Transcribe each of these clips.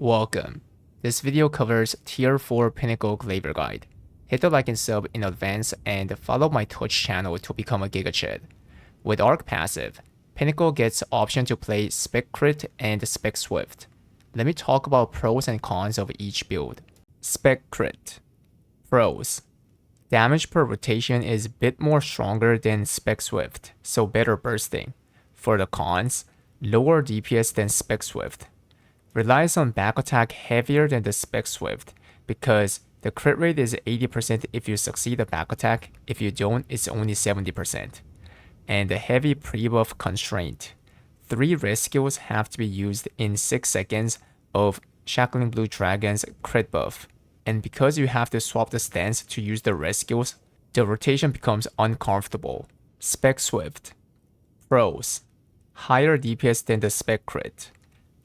Welcome. This video covers Tier 4 Pinnacle Glaivier guide. Hit the like and sub in advance and follow my Twitch channel to become a Giga Chad. With Arc passive, Pinnacle gets option to play Spec Crit and Spec Swift. Let me talk about pros and cons of each build. Spec Crit. Pros. Damage per rotation is a bit more stronger than Spec Swift, so better bursting. For the cons, lower DPS than Spec Swift. Relies on back attack heavier than the Spec Swift because the crit rate is 80% if you succeed a back attack, if you don't, it's only 70%. And the heavy pre-buff constraint. 3 rest skills have to be used in 6 seconds of Shackling Blue Dragon's crit buff. And because you have to swap the stance to use the rest skills, the rotation becomes uncomfortable. Spec Swift. Pros. Higher DPS than the Spec Crit.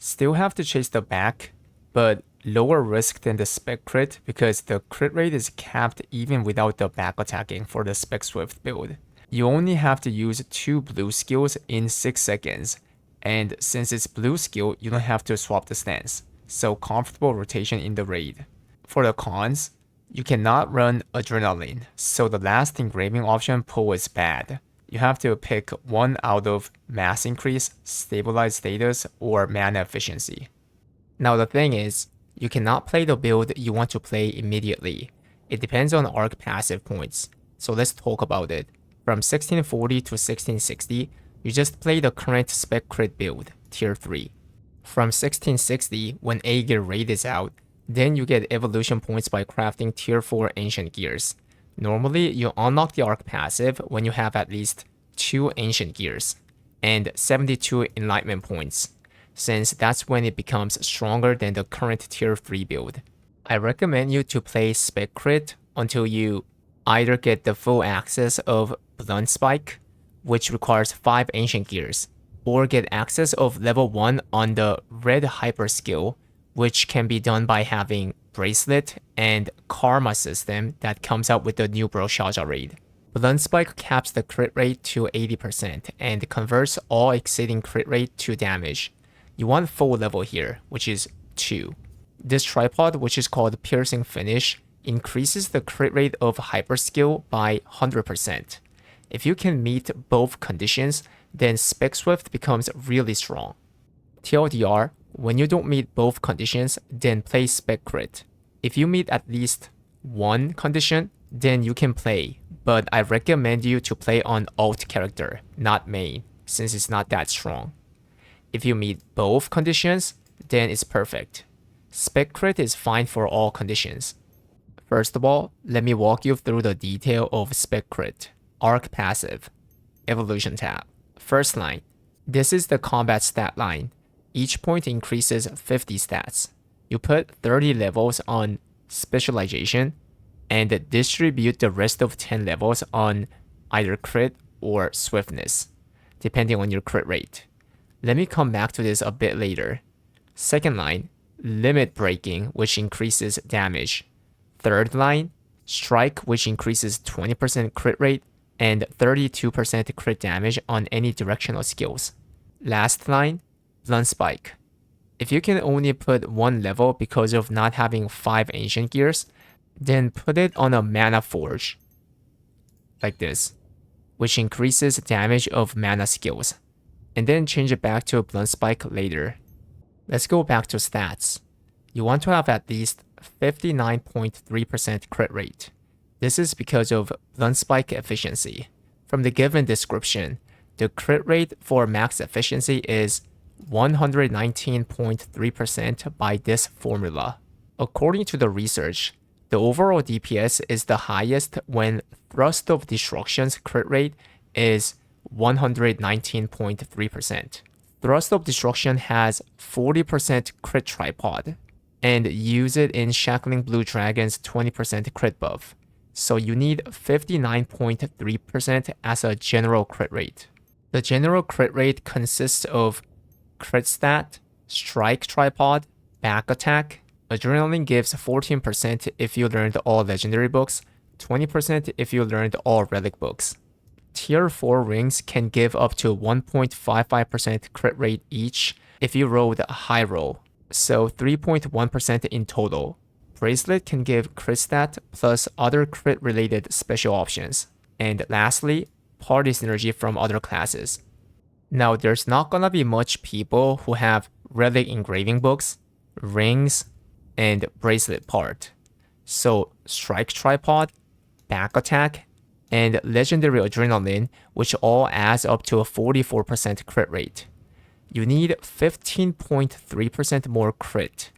Still have to chase the back, but lower risk than the Spec Crit because the crit rate is capped even without the back attacking for the Spec Swift build. You only have to use 2 blue skills in 6 seconds, and since it's blue skill, you don't have to swap the stance, so comfortable rotation in the raid. For the cons, you cannot run Adrenaline, so the last Engraving option pull is bad. You have to pick one out of mass increase, stabilize status, or mana efficiency. Now the thing is, you cannot play the build you want to play immediately. It depends on Arc passive points, so let's talk about it. From 1640 to 1660, you just play the current Spec Crit build, Tier 3. From 1660, when A gear raid is out, then you get evolution points by crafting Tier 4 Ancient Gears. Normally, you unlock the Arc passive when you have at least 2 Ancient Gears and 72 Enlightenment points, since that's when it becomes stronger than the current Tier 3 build. I recommend you to play Spec Crit until you either get the full access of Blunt Spike, which requires 5 Ancient Gears, or get access of level 1 on the Red Hyper skill, which can be done by having Bracelet and Karma system that comes out with the new Broshaja raid. Blunt Spike caps the crit rate to 80% and converts all exceeding crit rate to damage. You want full level here, which is 2. This tripod, which is called Piercing Finish, increases the crit rate of Hyper skill by 100%. If you can meet both conditions, then Spec Swift becomes really strong. TLDR, when you don't meet both conditions, then play Spec Crit. If you meet at least one condition, then you can play, but I recommend you to play on alt character, not main, since it's not that strong. If you meet both conditions, then it's perfect. Spec Crit is fine for all conditions. First of all, let me walk you through the detail of Spec Crit. Arc passive. Evolution tab. First line. This is the combat stat line. Each point increases 50 stats. You put 30 levels on specialization and distribute the rest of 10 levels on either crit or swiftness, depending on your crit rate. Let me come back to this a bit later. Second line, limit breaking, which increases damage. Third line, strike, which increases 20% crit rate and 32% crit damage on any directional skills. Last line, Blunt Spike. If you can only put 1 level because of not having 5 Ancient Gears, then put it on a Mana Forge, like this, which increases damage of mana skills, and then change it back to a Blunt Spike later. Let's go back to stats. You want to have at least 59.3% crit rate. This is because of Blunt Spike efficiency. From the given description, the crit rate for max efficiency is 119.3% by this formula. According to the research, the overall DPS is the highest when Thrust of Destruction's crit rate is 119.3%. Thrust of Destruction has 40% crit tripod, and use it in Shackling Blue Dragon's 20% crit buff. So you need 59.3% as a general crit rate. The general crit rate consists of crit stat, strike tripod, back attack. Adrenaline gives 14% if you learned all legendary books, 20% if you learned all relic books. Tier 4 rings can give up to 1.55% crit rate each if you rolled a high roll. so 3.1% in total. Bracelet can give crit stat plus other crit related special options. And lastly, party synergy from other classes. Now there's not gonna be much people who have relic engraving books, rings, and bracelet part. So strike tripod, back attack, and legendary adrenaline, which all adds up to a 44% crit rate. You need 15.3% more crit,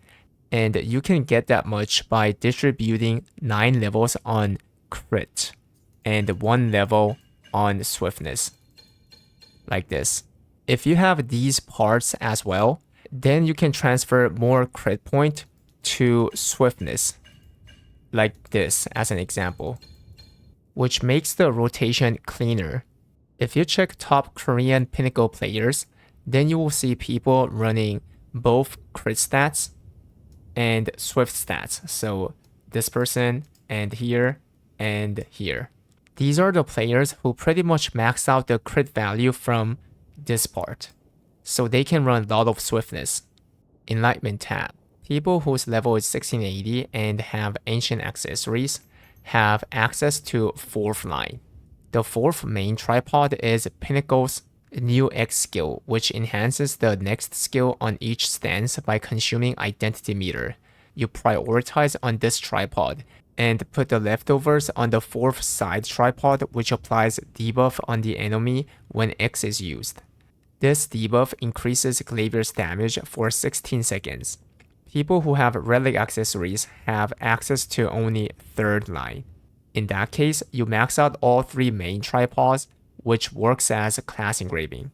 and you can get that much by distributing 9 levels on crit and 1 level on swiftness, like this. If you have these parts as well, then you can transfer more crit point to swiftness, like this as an example, which makes the rotation cleaner. If you check top Korean Pinnacle players, then you will see people running both crit stats and swift stats. So this person and here and here. These are the players who pretty much max out the crit value from this part, so they can run a lot of swiftness. Enlightenment tab. People whose level is 1680 and have ancient accessories have access to 4th line. The 4th main tripod is Pinnacle's new X skill, which enhances the next skill on each stance by consuming identity meter. You prioritize on this tripod and put the leftovers on the 4th side tripod, which applies debuff on the enemy when X is used. This debuff increases Glaivier's damage for 16 seconds. People who have relic accessories have access to only 3rd line. In that case, you max out all 3 main tripods, which works as class engraving.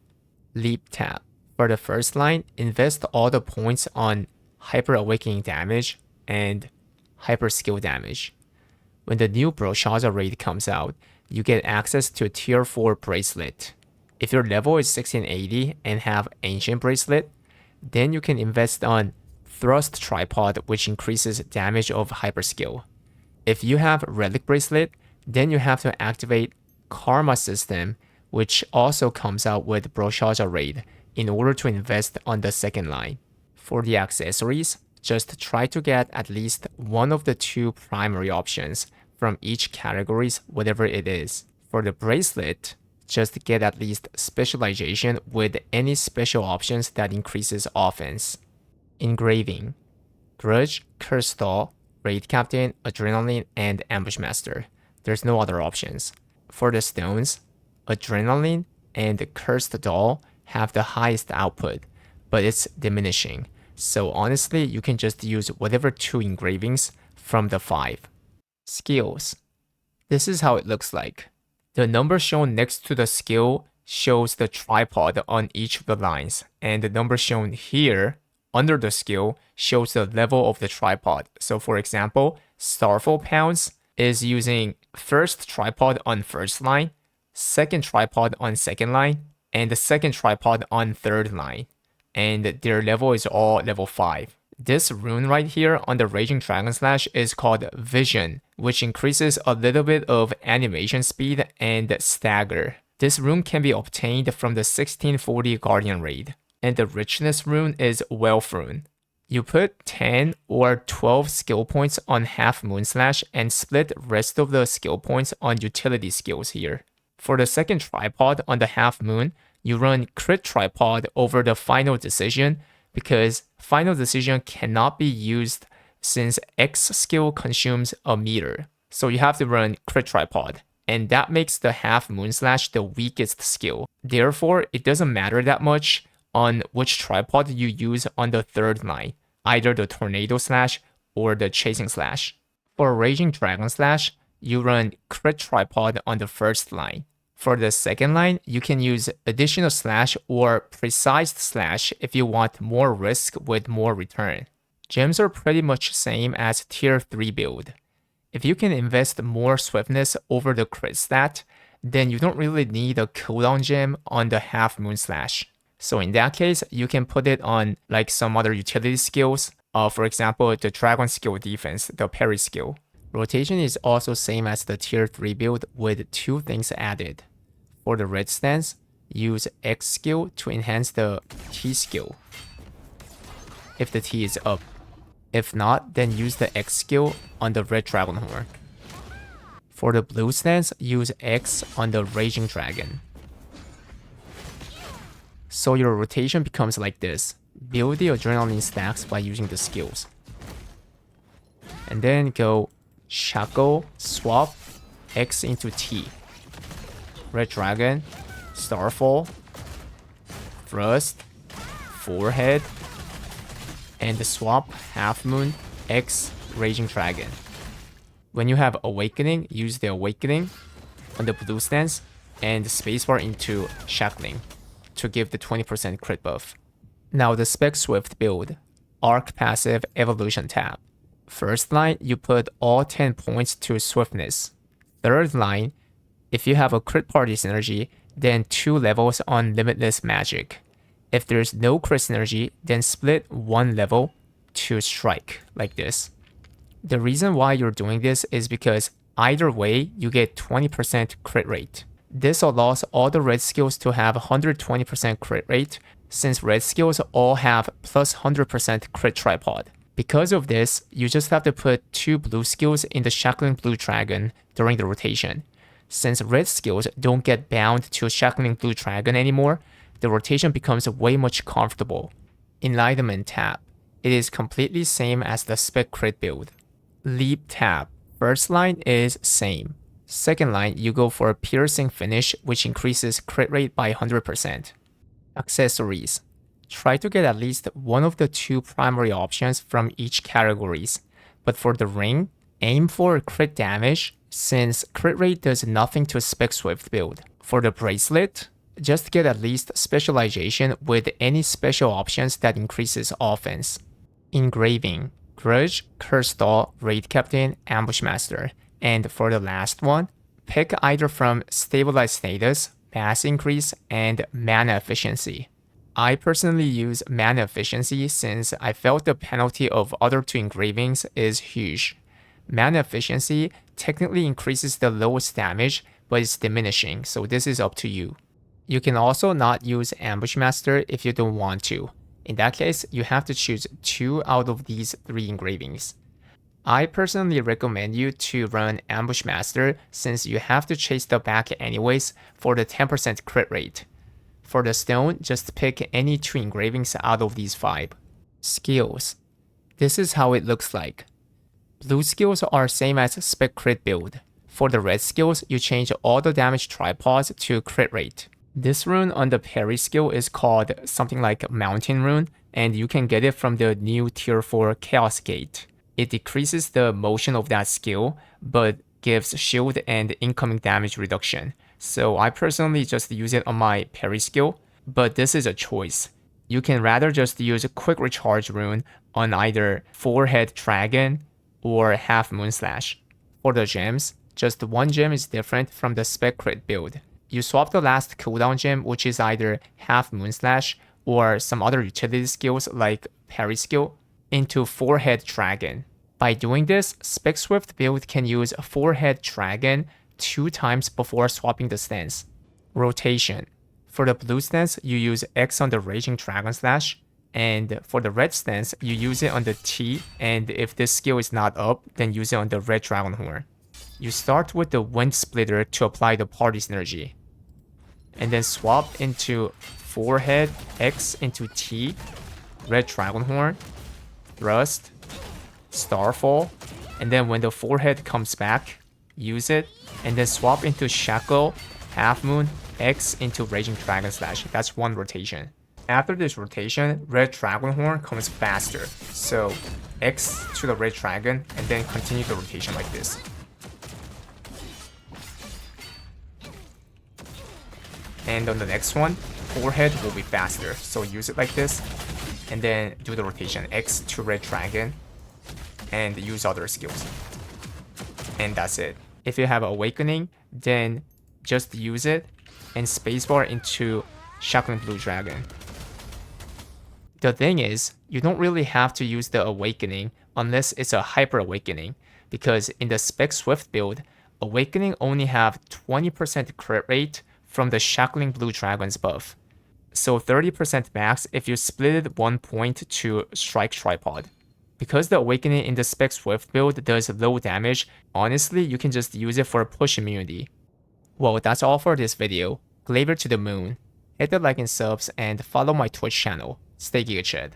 Leap tab. For the 1st line, invest all the points on Hyper Awakening damage and Hyper Skill damage. When the new Broshaza raid comes out, you get access to Tier 4 Bracelet. If your level is 1680 and have Ancient Bracelet, then you can invest on Thrust Tripod, which increases damage of Hyper Skill. If you have Relic Bracelet, then you have to activate Karma System, which also comes out with Broshaza raid, in order to invest on the 2nd line. For the accessories, just try to get at least one of the 2 primary options from each categories, whatever it is. For the bracelet, just get at least specialization with any special options that increases offense. Engraving. Grudge, Curse Doll, Raid Captain, Adrenaline, and Ambush Master. There's no other options. For the stones, Adrenaline and Cursed Doll have the highest output, but it's diminishing. So honestly, you can just use whatever 2 engravings from the 5. Skills. This is how it looks like. The number shown next to the skill shows the tripod on each of the lines, and the number shown here under the skill shows the level of the tripod. So for example, Starfall Pounds is using 1st tripod on 1st line, 2nd tripod on 2nd line, and the 2nd tripod on 3rd line. And their level is all level 5. This rune right here on the Raging Dragon Slash is called Vision, which increases a little bit of animation speed and stagger. This rune can be obtained from the 1640 Guardian raid. And the Richness rune is Wealth rune. You put 10 or 12 skill points on Half Moon Slash and split rest of the skill points on utility skills here. For the 2nd tripod on the Half Moon, you run Crit Tripod over the Final Decision because Final Decision cannot be used since X skill consumes a meter. So you have to run Crit Tripod, and that makes the Half Moon Slash the weakest skill. Therefore, it doesn't matter that much on which tripod you use on the 3rd line, either the Tornado Slash or the Chasing Slash. For Raging Dragon Slash, you run Crit Tripod on the 1st line. For the 2nd line, you can use Additional Slash or Precise Slash if you want more risk with more return. Gems are pretty much same as Tier 3 build. If you can invest more swiftness over the crit stat, then you don't really need a cooldown gem on the Half Moon Slash. So in that case, you can put it on like some other utility skills. For example, the Dragon Skill Defense, the Parry skill. Rotation is also same as the Tier 3 build with 2 things added. For the red stance, use X skill to enhance the T skill. if the T is up. If not, then use the X skill on the red dragon horn. For the blue stance, use X on the raging dragon. So your rotation becomes like this. Build the adrenaline stacks by using the skills. And then go shackle, swap, X into T. Red dragon, starfall, thrust, forehead, and swap half moon, X, raging dragon. When you have awakening, use the awakening on the blue stance and spacebar into shackling to give the 20% crit buff. Now the Spec Swift build, Arc passive evolution tab. First line, you put all 10 points to swiftness. Third line, if you have a crit party synergy, then 2 levels on limitless magic. If there's no crit synergy, then split 1 level to strike, like this. The reason why you're doing this is because either way, you get 20% crit rate. This allows all the red skills to have 120% crit rate, since red skills all have plus 100% crit tripod. Because of this, you just have to put 2 blue skills in the Shackling Blue Dragon during the rotation. Since red skills don't get bound to Shackling Blue Dragon anymore, the rotation becomes way much comfortable. Enlightenment tab. It is completely same as the Spec Crit build. Leap tab. First line is same. Second line, you go for a piercing finish, which increases crit rate by 100%. Accessories. Try to get at least one of the 2 primary options from each categories. But for the ring, aim for crit damage, since crit rate does nothing to Spec Swift build. For the bracelet, just get at least specialization with any special options that increases offense. Engraving, Grudge, Curse Doll, Raid Captain, Ambush Master. And for the last one, pick either from Stabilized Status, Mass Increase, and Mana Efficiency. I personally use Mana Efficiency since I felt the penalty of other 2 engravings is huge. Mana Efficiency technically increases the lowest damage, but it's diminishing, so this is up to you. You can also not use Ambush Master if you don't want to. In that case, you have to choose 2 out of these 3 engravings. I personally recommend you to run Ambush Master since you have to chase the back anyways for the 10% crit rate. For the stone, just pick any 2 engravings out of these 5. Skills. This is how it looks like. Blue skills are same as Spec Crit build. For the red skills, you change all the damage tripods to crit rate. This rune on the parry skill is called something like Mountain Rune, and you can get it from the new Tier 4 Chaos Gate. It decreases the motion of that skill, but gives shield and incoming damage reduction. So I personally just use it on my parry skill, but this is a choice. You can rather just use a quick recharge rune on either Forehead Dragon or Half Moon Slash. For the gems, just one gem is different from the Spec Crit build. You swap the last cooldown gem, which is either Half Moon Slash or some other utility skills like parry skill, into Forehead Dragon. By doing this, Spec Swift build can use Forehead Dragon 2 times before swapping the stance. Rotation. For the blue stance, you use X on the Raging Dragon Slash, and for the red stance, you use it on the T, and if this skill is not up, then use it on the red Dragon Horn. You start with the Wind Splitter to apply the party synergy, and then swap into Forehead, X into T, red Dragon Horn, Thrust, Starfall, and then when the Forehead comes back, use it, and then swap into Shackle, Half Moon, X into Raging Dragon Slash. That's one rotation. After this rotation, red Dragon Horn comes faster, so X to the red dragon, and then continue the rotation like this. And on the next one, Forehead will be faster, so use it like this, and then do the rotation X to red dragon, and use other skills. And that's it. If you have Awakening, then just use it and spacebar into Shackling Blue Dragon. The thing is, you don't really have to use the Awakening unless it's a Hyper Awakening, because in the Spec Swift build, Awakening only have 20% crit rate from the Shackling Blue Dragon's buff. so 30% max if you split it 1 point to strike tripod. Because the Awakening in the Spec Swift build does low damage, honestly you can just use it for push immunity. Well, that's all for this video. Glaivier to the moon. Hit the like and subs and follow my Twitch channel. Stay GigaChed.